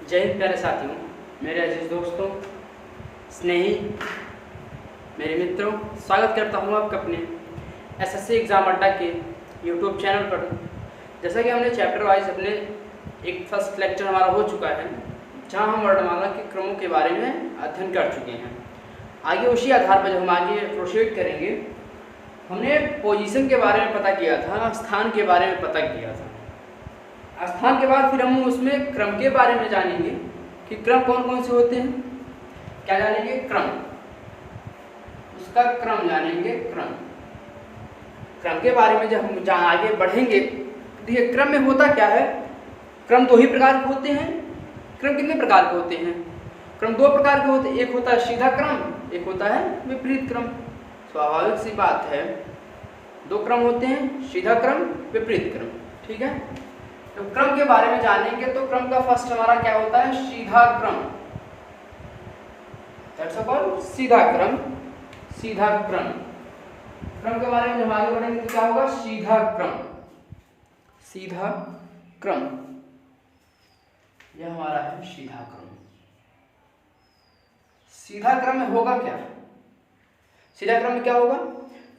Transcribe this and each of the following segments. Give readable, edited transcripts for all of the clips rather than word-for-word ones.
जय हिंद प्यारे साथियों, मेरे अजीज दोस्तों, स्नेही, मेरे मित्रों, स्वागत करता हूँ आपका अपने एसएससी एग्ज़ाम अड्डा के यूट्यूब चैनल पर। जैसा कि हमने चैप्टर वाइज अपने एक फर्स्ट लेक्चर हमारा हो चुका है, जहाँ हम वर्णमाला के क्रमों के बारे में अध्ययन कर चुके हैं। आगे उसी आधार पर जब हम आगे प्रोसीड करेंगे, हमने पोजीशन के बारे में पता किया था, स्थान के बारे में पता किया था। स्थान के बाद फिर हम उसमें क्रम के बारे में जानेंगे कि क्रम कौन कौन से होते हैं। क्या जानेंगे? क्रम, उसका क्रम जानेंगे। क्रम के बारे में जब हम जहाँ आगे बढ़ेंगे, देखिए क्रम में होता क्या है। क्रम दो ही प्रकार के होते हैं। क्रम कितने प्रकार के होते हैं? क्रम दो प्रकार के होते हैं, एक होता है सीधा क्रम, एक होता है विपरीत क्रम। स्वाभाविक सी बात है, दो क्रम होते हैं, सीधा क्रम, विपरीत क्रम। ठीक है, तो क्रम के बारे में जानेंगे। तो क्रम का फर्स्ट हमारा क्या होता है? सीधा क्रम। दैट्स कॉल्ड सीधा क्रम। सीधा क्रम, क्रम के बारे में जब आगे बढ़ेंगे तो क्या होगा? सीधा क्रम। सीधा क्रम, यह हमारा है सीधा क्रम। सीधा क्रम में होगा क्या? सीधा क्रम में क्या होगा?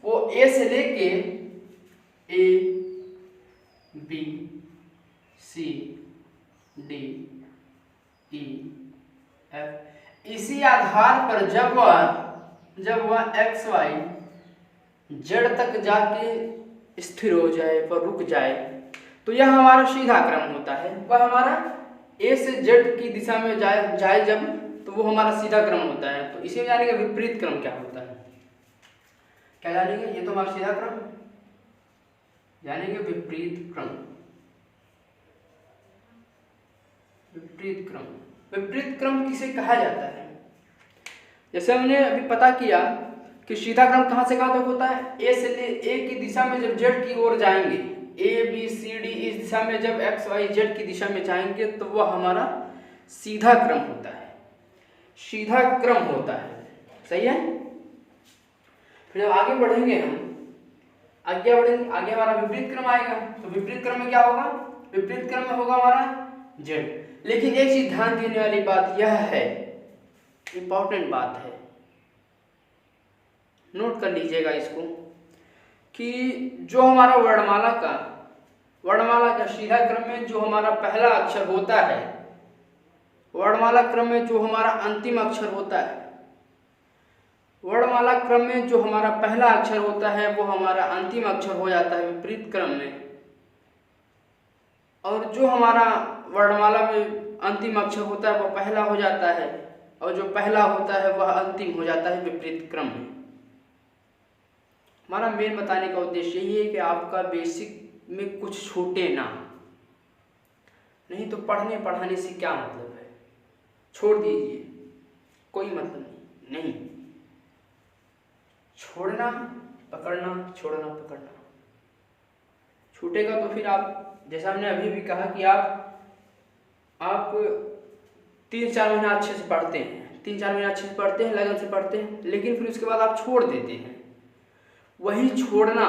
वो ए से लेके ए, B, C, D, E, F, इसी आधार पर जब वह एक्स, वाई, जेड तक जाके स्थिर हो जाए, पर रुक जाए, तो यह हमारा सीधा क्रम होता है। वह हमारा ए से जेड की दिशा में जाए जब, तो वो हमारा सीधा क्रम होता है। तो इसी में जानेंगे विपरीत क्रम क्या होता है। क्या जानेंगे? ये तो हमारा सीधा क्रम, जानेंगे विपरीत क्रम। विपरीत क्रम, विपरीत क्रम किसे कहा जाता है? जैसे हमने अभी पता किया कि सीधा क्रम कहाँ से कहाँ तक होता है? ए से ले ए की दिशा में जब जेड की ओर जाएंगे, ए बी सी डी इस दिशा में जब एक्स वाई जेड की दिशा में जाएंगे, तो वह हमारा सीधा क्रम होता है। सीधा क्रम होता है, सही है। फिर जब आगे बढ़ेंगे आगे हमारा विपरीत क्रम आएगा। तो विपरीत क्रम में क्या होगा? विपरीत क्रम में होगा हमारा जेड। लेकिन एक चीज ध्यान देने वाली बात यह है, इंपॉर्टेंट बात है, नोट कर लीजिएगा इसको, कि जो हमारा वर्णमाला का सीधा क्रम में जो हमारा पहला अक्षर होता है, वर्णमाला क्रम में जो हमारा अंतिम अक्षर होता है, वर्णमाला क्रम में जो हमारा पहला अक्षर होता है वो हमारा अंतिम अक्षर हो जाता है विपरीत क्रम में। और जो हमारा वर्णमाला में अंतिम अक्षर होता है वह पहला हो जाता है, और जो पहला होता है वह अंतिम हो जाता है विपरीत क्रम में। हमारा मेन बताने का उद्देश्य यही है कि आपका बेसिक में कुछ छूटे ना, नहीं तो पढ़ने पढ़ाने से क्या मतलब है। छोड़ दीजिए, कोई मतलब नहीं। छोड़ना पकड़ना, छोड़ना पकड़ना, छूटेगा तो फिर आप, जैसा हमने अभी भी कहा कि आप 3-4 महीना अच्छे से पढ़ते हैं, 3-4 महीना अच्छे से पढ़ते हैं, लगन से पढ़ते हैं, लेकिन फिर उसके बाद आप छोड़ देते हैं। वही छोड़ना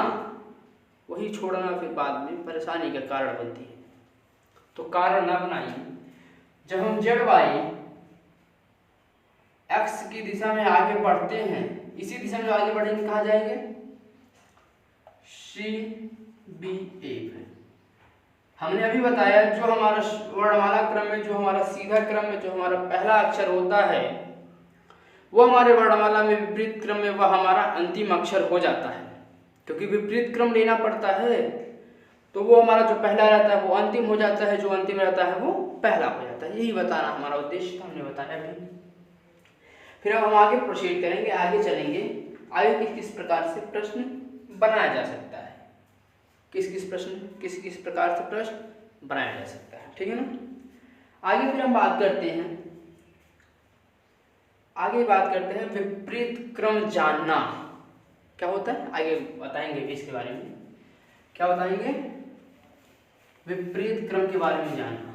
फिर बाद में परेशानी का कारण बनती है। तो कारण ना बनाइए। जब हम जेड वाई एक्स की दिशा में आगे बढ़ते हैं, इसी दिशा में आगे बढ़ेंगे, कहाँ जाएंगे? C B F. हमने अभी बताया जो हमारा वर्णमाला क्रम में जो हमारा सीधा क्रम में जो हमारा पहला अक्षर होता है वो हमारे वर्णमाला में विपरीत क्रम में वह हमारा अंतिम अक्षर हो जाता है। क्योंकि विपरीत क्रम लेना पड़ता है, तो वो हमारा जो पहला रहता है वो अंतिम हो जाता है, जो अंतिम रहता है वो पहला हो जाता है। यही बताना हमारा उद्देश्य था, हमने बताया अभी। फिर अब हम आगे प्रोसीड करेंगे, आगे चलेंगे, आगे किस प्रकार से प्रश्न बनाया जा सकता है, किस प्रकार से प्रश्न बनाया जा सकता है। ठीक है ना। आगे फिर हम बात करते हैं विपरीत क्रम जानना क्या होता है, आगे बताएंगे भी इसके बारे में। क्या बताएंगे? विपरीत क्रम के बारे में जानना।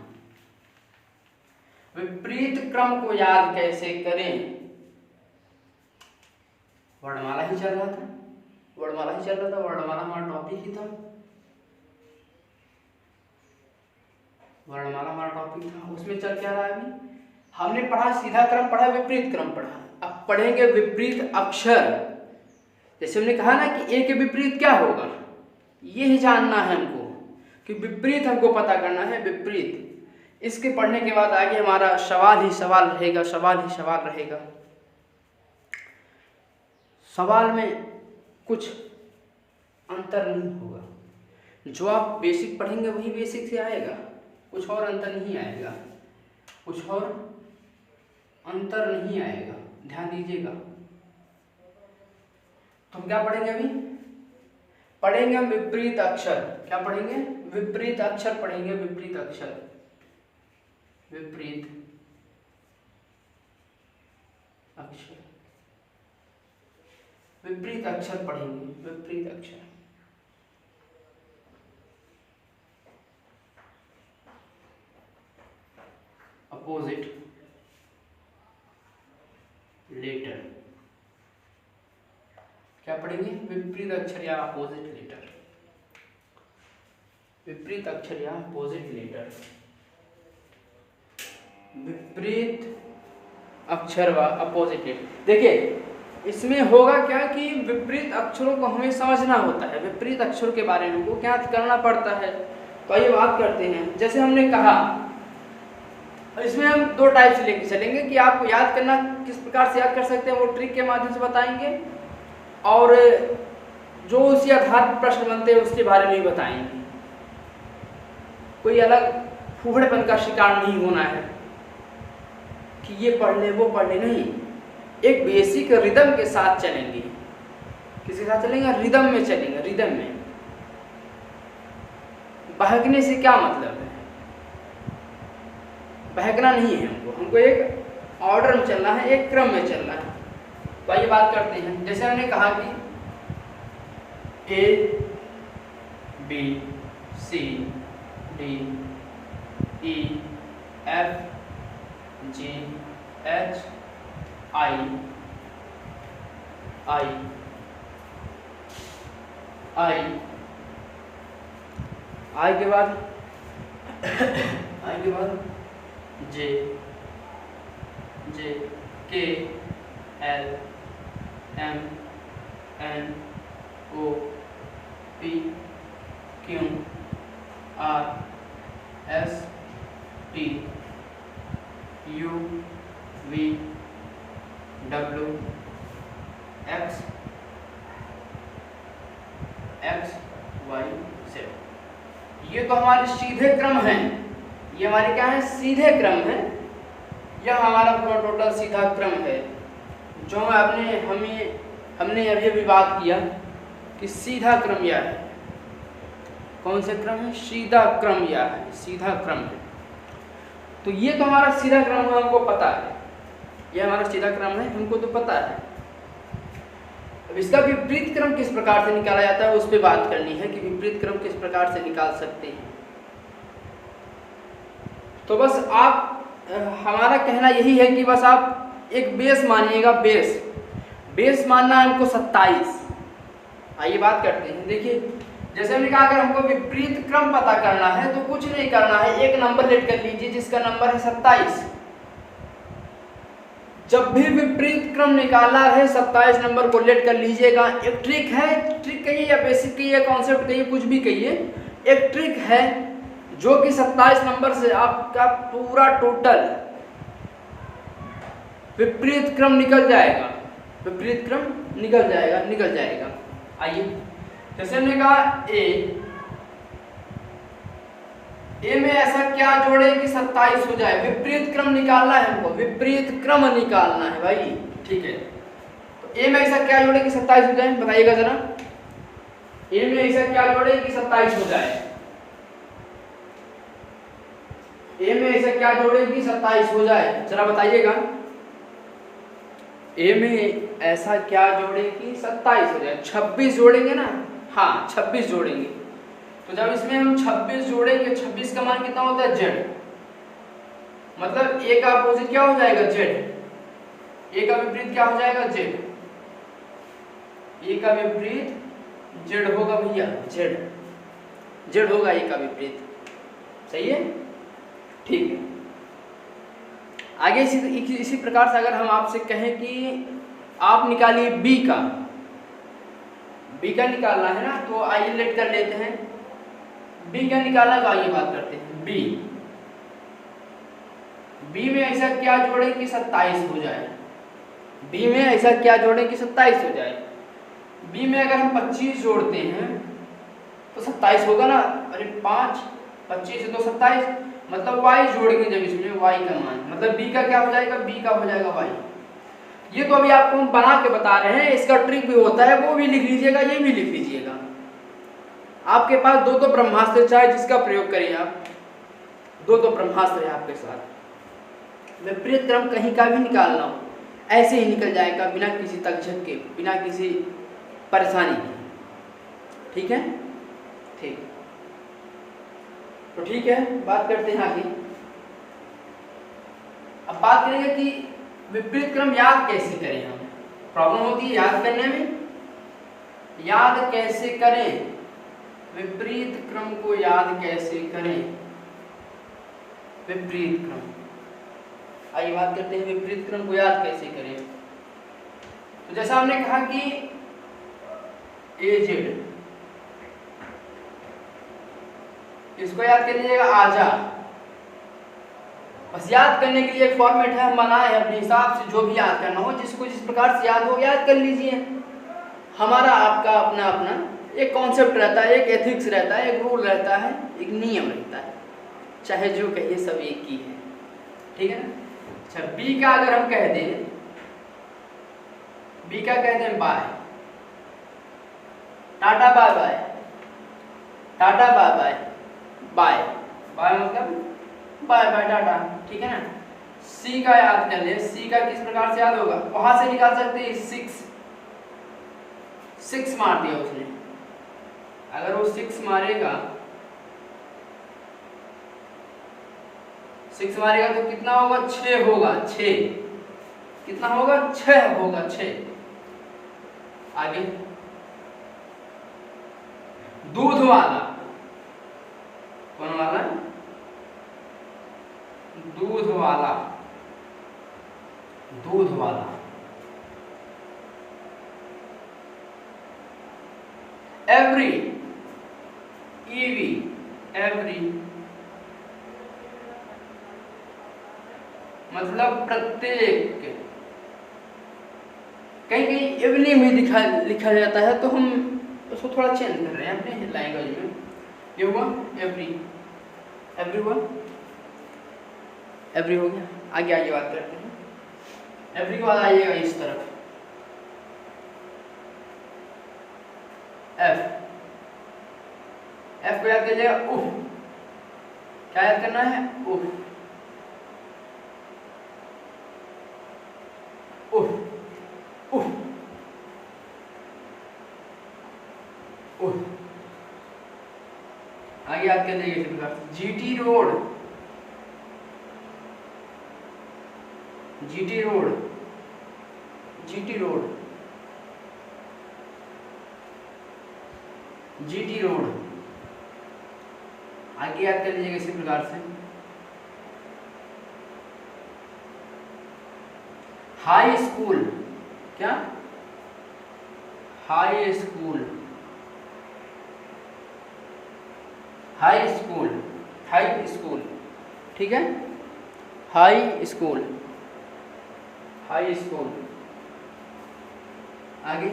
विपरीत क्रम को याद कैसे करें? वर्णमाला ही चल रहा था, वर्णमाला हमारा टॉपिक ही था। वर्णमाला हमारा टॉपिक था, उसमें चल क्या रहा है अभी, हमने पढ़ा सीधा क्रम पढ़ा, विपरीत क्रम पढ़ा, अब पढ़ेंगे विपरीत अक्षर। जैसे हमने कहा ना कि ए के विपरीत क्या होगा, ये ही जानना है हमको कि विपरीत हमको पता करना है, विपरीत। इसके पढ़ने के बाद आगे हमारा सवाल ही सवाल रहेगा, सवाल ही सवाल रहेगा। सवाल में कुछ अंतर नहीं होगा, जो आप बेसिक पढ़ेंगे वही बेसिक से आएगा, कुछ और अंतर नहीं आएगा, कुछ और अंतर नहीं आएगा, ध्यान दीजिएगा। तो हम क्या पढ़ेंगे अभी, पढ़ेंगे हम विपरीत अक्षर। क्या पढ़ेंगे, विपरीत अक्षर पढ़ेंगे, विपरीत अक्षर, विपरीत अक्षर, विपरीत अक्षर पढ़ेंगे, विपरीत अक्षर। अपोजिट लेटर, क्या पढ़ेंगे, विपरीत अक्षर या अपोजिट लेटर, विपरीत अक्षर या अपोजिट लेटर, विपरीत अक्षर व अपोजिट लेटर। देखिए इसमें होगा क्या कि विपरीत अक्षरों को हमें समझना होता है, विपरीत अक्षरों के बारे में हमको क्या करना पड़ता है। तो आइए बात करते हैं। जैसे हमने कहा, इसमें हम दो टाइप से लेके चलेंगे कि आपको याद करना किस प्रकार से याद कर सकते हैं, वो ट्रिक के माध्यम से बताएंगे, और जो उसी आधार पर प्रश्न बनते हैं उसके बारे में ही बताएंगे। कोई अलग फूहड़पन का शिकार नहीं होना है कि ये पढ़ ले वो पढ़ ले, नहीं, एक बेसिक रिदम के साथ चलेंगे। किसके साथ चलेंगे, रिदम में चलेंगे, रिदम में। बहकने से क्या मतलब है, बहकना नहीं है हमको एक ऑर्डर में चलना है, एक क्रम में चलना है। तो आइए बात करते हैं। जैसे हमने कहा कि A B C D E F G H I I I I के बाद आई के बाद J J K L M N O P Q R S T U V W X Y Z. ये तो हमारे सीधे क्रम हैं, ये हमारे क्या है, सीधे क्रम है। यह हमारा पूरा टोटल सीधा क्रम है, जो हमने अभी अभी बात किया कि सीधा क्रम यह है। कौन सा क्रम है, सीधा क्रम यह है, सीधा क्रम है। तो ये तो हमारा सीधा क्रम है, हमको पता है, ये हमारा सीधा क्रम है, हमको तो पता है। अब इसका विपरीत क्रम किस प्रकार से निकाला जाता है उस पर बात करनी है कि विपरीत क्रम किस प्रकार से निकाल सकते हैं। तो बस आप, हमारा कहना यही है कि बस आप एक बेस मानिएगा, बेस मानना है हमको 27। आइए बात करते हैं। देखिए जैसे हमने कहा, अगर हमको विपरीत क्रम पता करना है तो कुछ नहीं करना है, एक नंबर लेट कर लीजिए जिसका नंबर है 27। जब भी विपरीत क्रम निकालना है 27 नंबर को लेट कर लीजिएगा। एक ट्रिक है, ट्रिक कहिए या बेसिक कहिए, कॉन्सेप्ट कहिए, कुछ भी कहिए, एक ट्रिक है जो कि 27 नंबर से आपका पूरा टोटल विपरीत क्रम निकल जाएगा, विपरीत क्रम निकल जाएगा। आइए जैसे हमने कहा ए में ऐसा क्या जोड़े कि 27 हो जाए, विपरीत क्रम निकालना है हमको, विपरीत क्रम निकालना है भाई, ठीक है। तो ए में ऐसा क्या जोड़े कि 27 हो जाए, बताइएगा जरा। ए में ऐसा क्या जोड़े कि 27 हो जाए, ए में ऐसा क्या जोड़े कि 27 हो जाए, जरा बताइएगा। ए में ऐसा क्या जोड़े कि 27 हो जाए, 26 जोड़ेंगे ना, हाँ 26 जोड़ेंगे। तो जब इसमें हम 26 जोड़ेंगे, 26 का मान कितना होता है, जेड, मतलब ए का अपोजिट क्या हो जाएगा, जेड। ए का विपरीत क्या हो जाएगा, जेड। ए का विपरीत जेड होगा भैया, जेड होगा ए का विपरीत, सही है। आगे इसी प्रकार से अगर हम आपसे कहें कि आप निकालिए बी का निकालना है ना, तो आइए लेट कर लेते हैं। बी का निकालना तो आइए बात करते हैं। बी में ऐसा क्या जोड़े कि 27 हो जाए। बी में ऐसा क्या जोड़े कि 27 हो जाए। बी में अगर हम 25 जोड़ते हैं तो 27 होगा ना। अरे 5 25 तो 27, मतलब y जोड़ेंगे जब इसमें y का मान, मतलब b का क्या हो जाएगा, b का हो जाएगा y। ये तो अभी आपको हम बना के बता रहे हैं, इसका ट्रिक भी होता है, वो भी लिख लीजिएगा, ये भी लिख लीजिएगा। आपके पास दो ब्रह्मास्त्र, चाहे जिसका प्रयोग करिए आप, दो ब्रह्मास्त्र है आपके साथ। विपरीत क्रम कहीं का भी निकालना हो ऐसे ही निकल जाएगा, बिना किसी तकझक के, बिना किसी परेशानी के। ठीक है, ठीक। तो ठीक है, बात करते हैं आगे। अब बात करेंगे कि विपरीत क्रम याद कैसे करें हम। प्रॉब्लम होती है याद करने में, याद कैसे करें, विपरीत क्रम को याद कैसे करें। विपरीत क्रम, आइए बात करते हैं विपरीत क्रम को याद कैसे करें। तो जैसा हमने कहा कि AZ, इसको याद कर लीजिएगा आजा। बस याद करने के लिए एक फॉर्मेट है, हम बनाए हैं अपने हिसाब से, जो भी याद करना हो, जिसको जिस प्रकार से याद हो याद कर लीजिए। हमारा आपका अपना अपना एक कॉन्सेप्ट रहता है, एक एथिक्स रहता है, एक रूल रहता है, एक नियम रहता है, चाहे जो कहिए सब एक ही है। ठीक है ना। अच्छा, बी का अगर हम कह दें, बी का कह दें bye, tata bye bye, tata bye bye, bye bye मतलब बाय बाय टाटा। ठीक है ना। सी का याद कर ले, सी का किस प्रकार से याद होगा, वहां से निकाल सकते हैं 6 मार दिया उसने, अगर वो 6 मारेगा, 6 मारेगा तो कितना होगा, 6 होगा, 6 कितना होगा, 6 होगा, 6। आगे दूध वाला, कौन वाला, दूध वाला, दूध वाला। एवरी, EV, एवरी मतलब प्रत्येक। कहीं कहीं एवनी में लिखा जाता है, तो हम उसको थोड़ा चेंज कर रहे हैं अपने लैंग्वेज में। ये हुआ एवरी, एवरी हुआ, एवरी हो गया। आगे आगे बात करते हैं। एवरी के बाद आइएगा इस तरफ, एफ, एफ को याद कीजिएगा उफ, क्या याद करना है, उफ, उफ, उफ, उफ। आगे याद कर लीजिए इसी प्रकार। GT road, GT road, GT road, GT road. आगे याद कर लीजिएगा इसी प्रकार से। हाई स्कूल, क्या, high school, high school, high school. ठीक है, हाई स्कूल, हाई स्कूल। आगे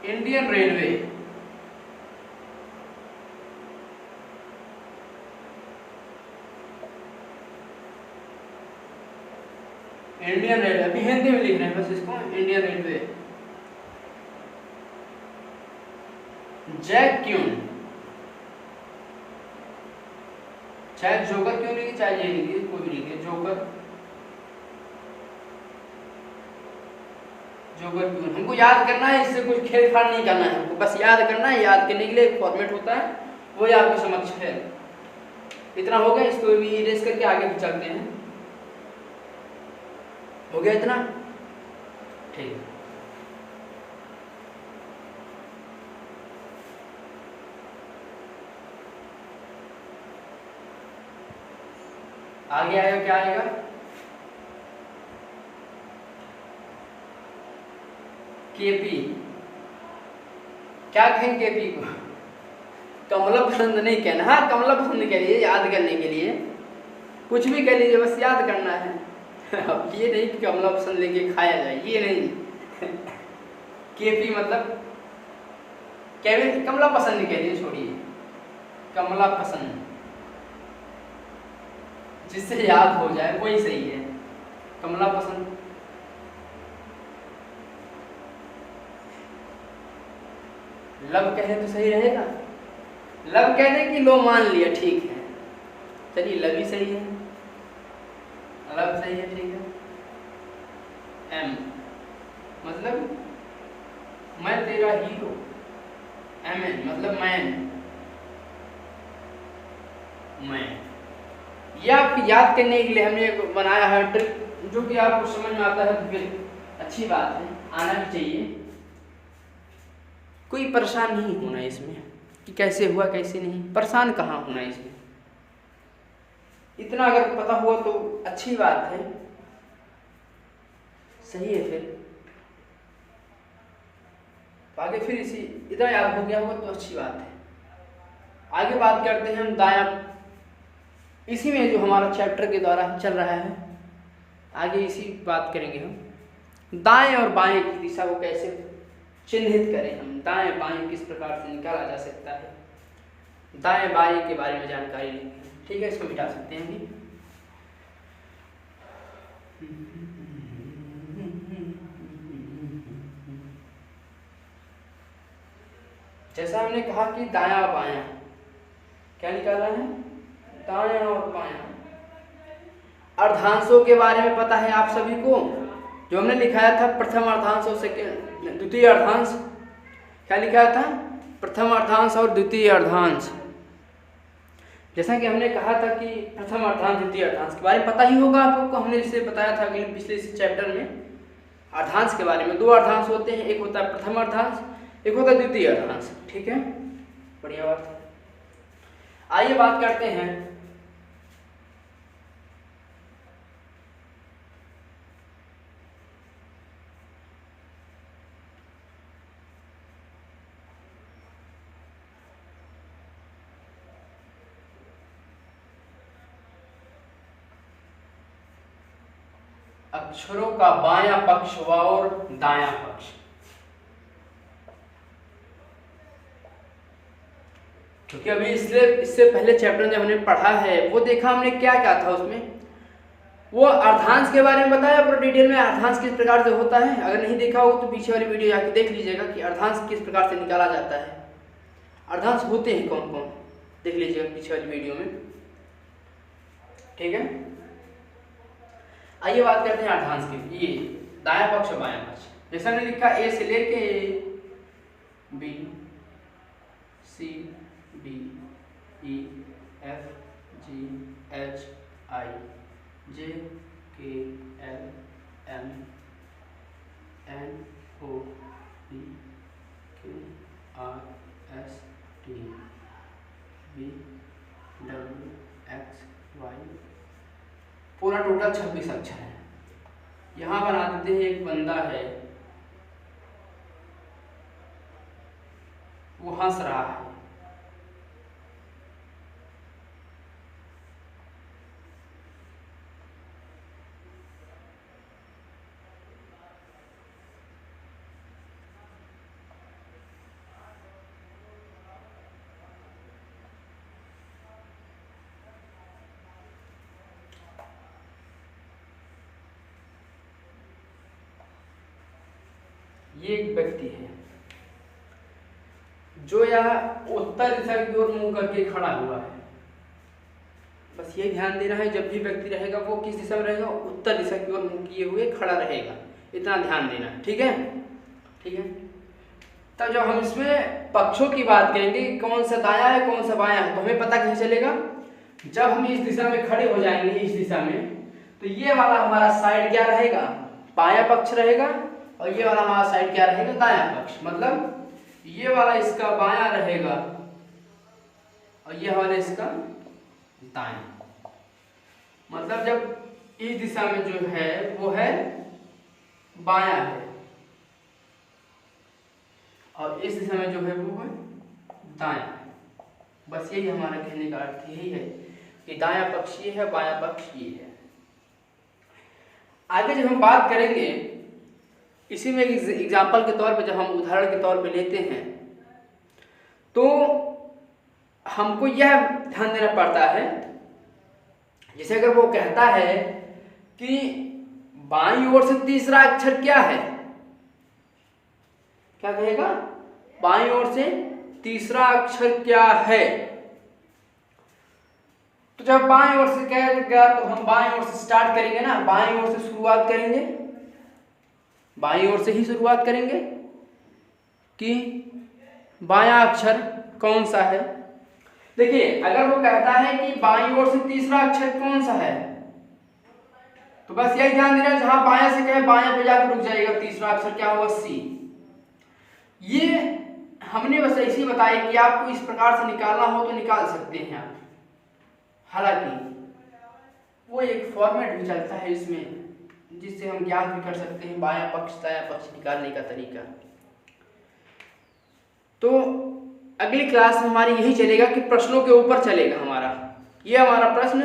इंडियन रेलवे, इंडियन रेलवे, अभी हिंदी में लिख रहे हैं बस इसको, इंडियन रेलवे। जैक क्यून, चाहे जोकर क्यों लिखिए, चाहे ये लिखिए, कोई भी लिखिए, जोकर, जोकर क्यून। हमको याद करना है, इससे कुछ खेलखाड़ नहीं करना है, हमको बस याद करना है। याद करने के लिए एक फॉर्मेट होता है, वो आपके समक्ष है। इतना हो गया, इसको भी इरेज करके आगे चलते हैं। हो गया इतना, ठीक। आगे आएगा क्या आएगा, केपी। क्या कहें केपी को, कमला पसंद नहीं कहना, हाँ कमला पसंद कह लीजिए याद करने के लिए, कुछ भी कह लीजिए बस याद करना है। अब ये नहीं कि कमला पसंद लेके खाया जाए, ये नहीं। केपी मतलब केविन, कमला पसंद नहीं कह लीजिए, छोड़िए कमला पसंद, जिससे याद हो जाए वही सही है, कमला पसंद। लब कहे तो सही रहेगा, लब कहने की लो मान लिया, ठीक है चलिए लब ही सही है, लब सही है, ठीक है। एम मतलब मैं तेरा हीरो, एम एन मतलब मैन, मैं। यह आपकी याद करने के लिए हमने एक बनाया है ट्रिक, जो कि आपको समझ में आता है तो फिर अच्छी बात है, आना भी चाहिए। कोई परेशान नहीं होना इसमें कि कैसे हुआ कैसे नहीं, परेशान कहाँ होना इसमें, इतना अगर पता हुआ तो अच्छी बात है, सही है। फिर आगे फिर इसी इतना याद हो गया होगा तो अच्छी बात है। आगे बात करते हैं हम दायां, इसी में जो हमारा चैप्टर के द्वारा चल रहा है, आगे इसी बात करेंगे हम, दाएं और बाएं की दिशा को कैसे चिन्हित करें हम, दाएं बाएं किस प्रकार से निकाला जा सकता है, दाएं बाएं के बारे में जानकारी लेंगे, ठीक है। इसको मिटा सकते हैं भी। जैसा हमने कहा कि दायां बायां क्या निकाला है, दायां और बायां। अर्धांशों के बारे में पता है आप सभी को, जो हमने लिखाया था प्रथम अर्धांश और सेकेंड द्वितीय अर्धांश, क्या लिखाया था, प्रथम अर्धांश और द्वितीय अर्धांश। जैसा कि हमने कहा था कि प्रथम अर्धांश द्वितीय अर्धांश के बारे में पता ही होगा आप लोग को, हमने इसे बताया था अगले पिछले चैप्टर में। अर्धांश के बारे में दो अर्धांश होते हैं, एक होता है प्रथम अर्धांश, एक होता है द्वितीय अर्धांश, ठीक है, बढ़िया बात है। आइए बात करते हैं अक्षरों का बायां पक्ष और दायां पक्ष। क्योंकि अभी इससे पहले चैप्टर जब हमने पढ़ा है वो देखा हमने क्या क्या था उसमें, वो अर्धांश के बारे में बताया पूरा डिटेल में, अर्धांश किस प्रकार से होता है। अगर नहीं देखा हो तो पीछे वाली वीडियो जाके देख लीजिएगा कि अर्धांश किस प्रकार से निकाला जाता है, अर्धांश होते हैं कौन कौन, देख लीजिएगा पीछे वाली वीडियो में, ठीक है। आइए बात करते हैं अर्धांश की, ये दायां पक्ष और बायां पक्ष। जैसा मैंने लिखा ए से लेके B, C, D, E, F, G, H, I, J, K, L, M, N, O, P, Q, R, S, T, V, W, X, Y, पूरा टोटल 26 अक्षर है। यहाँ बना देते हैं एक बंदा है, वो हंस रहा है, ये एक व्यक्ति है जो यहाँ उत्तर दिशा की ओर मुंह करके खड़ा हुआ है। बस ये ध्यान देना है, जब भी व्यक्ति रहेगा वो किस दिशा में रहेगा, उत्तर दिशा की ओर मुंह किए हुए खड़ा रहेगा, इतना ध्यान देना है, ठीक है, ठीक है। तब जब हम इसमें पक्षों की बात करेंगे कौन सा दायां है कौन सा बायां है, तो हमें पता कैसे चलेगा, जब हम इस दिशा में खड़े हो जाएंगे इस दिशा में, तो ये वाला हमारा साइड क्या रहेगा, बायां पक्ष रहेगा, और ये वाला हमारा साइड क्या रहेगा, दायां पक्ष। मतलब ये वाला इसका बायां रहेगा और ये वाला इसका दायां। मतलब जब इस दिशा में जो है वो है बायां है, और इस दिशा में जो है वो है दायां। बस यही हमारा कहने का अर्थ यही है कि दायां पक्ष ये है, बायां पक्ष ये है। आगे जब हम बात करेंगे, इसी में एग्जाम्पल के तौर पे जब हम उदाहरण के तौर पे लेते हैं तो हमको यह ध्यान देना पड़ता है, जैसे अगर वो कहता है कि बाईं ओर से तीसरा अक्षर क्या है, क्या कहेगा, बाईं ओर से तीसरा अक्षर क्या है। तो जब बाईं ओर से कहेगा तो हम बाईं ओर से स्टार्ट करेंगे ना, बाईं ओर से शुरुआत करेंगे, बाईं ओर से ही शुरुआत करेंगे कि बायां अक्षर कौन सा है। देखिए अगर वो कहता है कि बाईं ओर से तीसरा अक्षर कौन सा है, तो बस यही ध्यान देना, जहां बायां से कहे बायां पे जाकर रुक जाएगा, तीसरा अक्षर क्या होगा, सी। ये हमने बस ऐसे बताया कि आपको इस प्रकार से निकालना हो तो निकाल सकते हैं आप। हालांकि वो एक फॉर्मेट भी चलता है इसमें जिससे हम ज्ञात भी कर सकते हैं बायां पक्ष दायां पक्ष निकालने का तरीका। तो अगली क्लास में हमारी यही चलेगा कि प्रश्नों के ऊपर चलेगा हमारा, ये हमारा प्रश्न,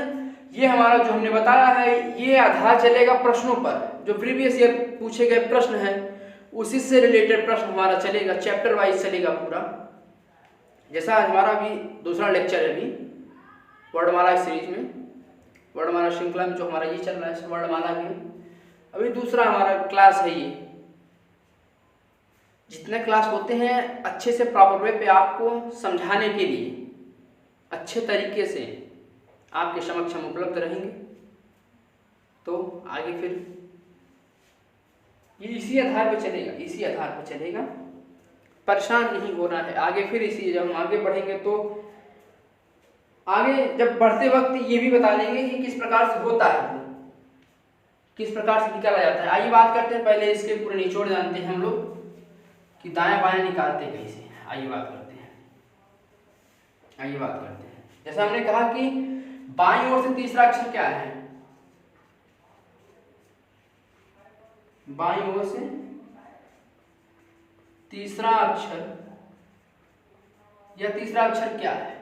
ये हमारा जो हमने बताया है ये आधार चलेगा प्रश्नों पर, जो प्रीवियस ईयर पूछे गए प्रश्न है उसी से रिलेटेड प्रश्न हमारा चलेगा, चैप्टर वाइज चलेगा पूरा। जैसा हमारा भी दूसरा लेक्चर है अभी वर्णमाला सीरीज में, वर्णमाला श्रृंखला में जो हमारा ये चल रहा है वर्णमाला में, अभी दूसरा हमारा क्लास है ये। जितने क्लास होते हैं अच्छे से प्रॉपर वे पे आपको समझाने के लिए अच्छे तरीके से आपके समक्ष हम उपलब्ध रहेंगे। तो आगे फिर ये इसी आधार पे चलेगा, इसी आधार पे चलेगा, परेशान नहीं होना है। आगे फिर इसी जब हम आगे बढ़ेंगे तो आगे जब बढ़ते वक्त ये भी बता देंगे कि किस प्रकार से होता है, किस प्रकार से निकाला जाता है। आइए बात करते हैं, पहले इसके पूरे निचोड़ जानते हैं हम लोग कि दायां बायां निकालते कैसे। आइए बात करते हैं, आइए बात करते हैं। जैसा हमने कहा कि बाईं ओर से तीसरा अक्षर क्या है, बाईं ओर से तीसरा अक्षर या तीसरा अक्षर क्या है,